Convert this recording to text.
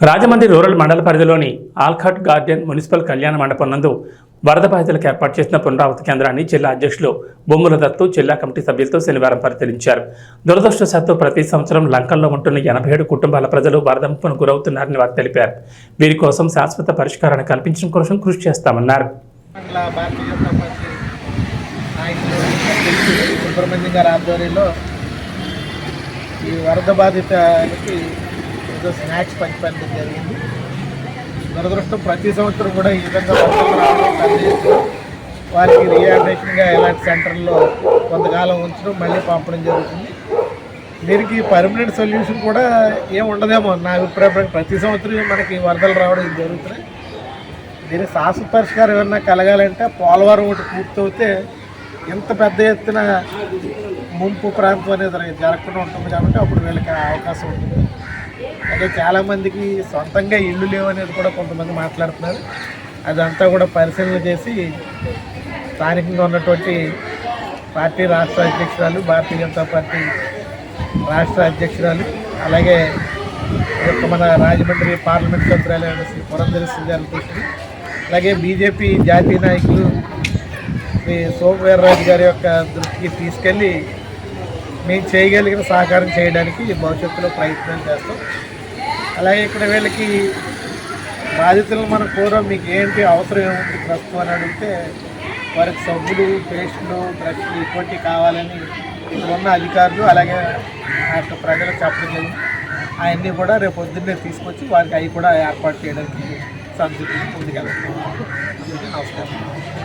Rajahmundry rural మండల పరిధిలోని Allcott garden municipal కళ్యాణ మండపం నందు వరద బాధితులకు ఏర్పాటు చేసిన పునరావృత కేంద్రాన్ని జిల్లా అధ్యక్షులు బొమ్ముల దత్తు జిల్లా కమిటీ సభ్యులతో శనివారం పరిశీలించారు. దురదృష్టవశాత్తు ప్రతి సంవత్సరం లంకల్లో ఉంటున్న 87 కుటుంబాల ప్రజలు వరద ముప్పును గురవుతున్నారని వారు తెలిపారు. వీరి కోసం శాశ్వత పరిష్కారాన్ని కల్పించడం కోసం కృషి చేస్తామన్నారు. ఈ వరద బాధితులకి స్నాక్స్ పంచడం జరిగింది. దురదృష్టం ప్రతి సంవత్సరం కూడా ఈ విధంగా వారికి రీహాబిలిటేషన్గా ఇలాంటి సెంటర్లో కొంతకాలం ఉంచడం మళ్ళీ పంపడం జరుగుతుంది. దీనికి పర్మనెంట్ సొల్యూషన్ కూడా ఏం ఉండదేమో నా అభిప్రాయం. ప్రతి సంవత్సరం మనకి వరదలు రావడం జరుగుతున్నాయి. దీనికి శాశ్వత పరిష్కారం ఏమన్నా కలగాలంటే పోలవరం ఒకటి పూర్తవుతే ఎంత పెద్ద ఎత్తున ముంపు ప్రాంతం అనేది జరగకుండా ఉంటుంది కాబట్టి అప్పుడు వీళ్ళకి అవకాశం ఉంటుంది. అంటే చాలామందికి సొంతంగా ఇల్లు లేవు అనేది కూడా కొంతమంది మాట్లాడుతున్నారు. అదంతా కూడా పరిశీలన చేసి స్థానికంగా ఉన్నటువంటి పార్టీ రాష్ట్ర అధ్యక్షురాలు, భారతీయ జనతా పార్టీ రాష్ట్ర అధ్యక్షురాలు, అలాగే మన రాజమండ్రి పార్లమెంట్ సభ్యురాలు శ్రీ పురంధరేశ్వరి గారి దృష్టి, అలాగే బీజేపీ జాతీయ నాయకులు శ్రీ సోమవీర్రాజు గారి యొక్క దృష్టికి తీసుకెళ్ళి మేము చేయగలిగిన సహకారం చేయడానికి భవిష్యత్తులో ప్రయత్నం చేస్తాం. అలాగే ఇక్కడ వీళ్ళకి బాధితులను మనం కోరం మీకు ఏంటి అవసరం ఏముంది ప్రస్తుతం అని అడిగితే వారికి సబ్బులు, పేస్టులు, బ్రష్లు ఇటువంటివి కావాలని ఇక్కడ ఉన్న అధికారులు అలాగే అక్కడ ప్రజలకు చెప్పడం జరిగింది. అవన్నీ కూడా రేపు పొద్దున్నే తీసుకొచ్చి వారికి అవి కూడా ఏర్పాటు చేయడానికి సంసిద్ధంగా ముందుకెళ్తాం. నమస్కారం.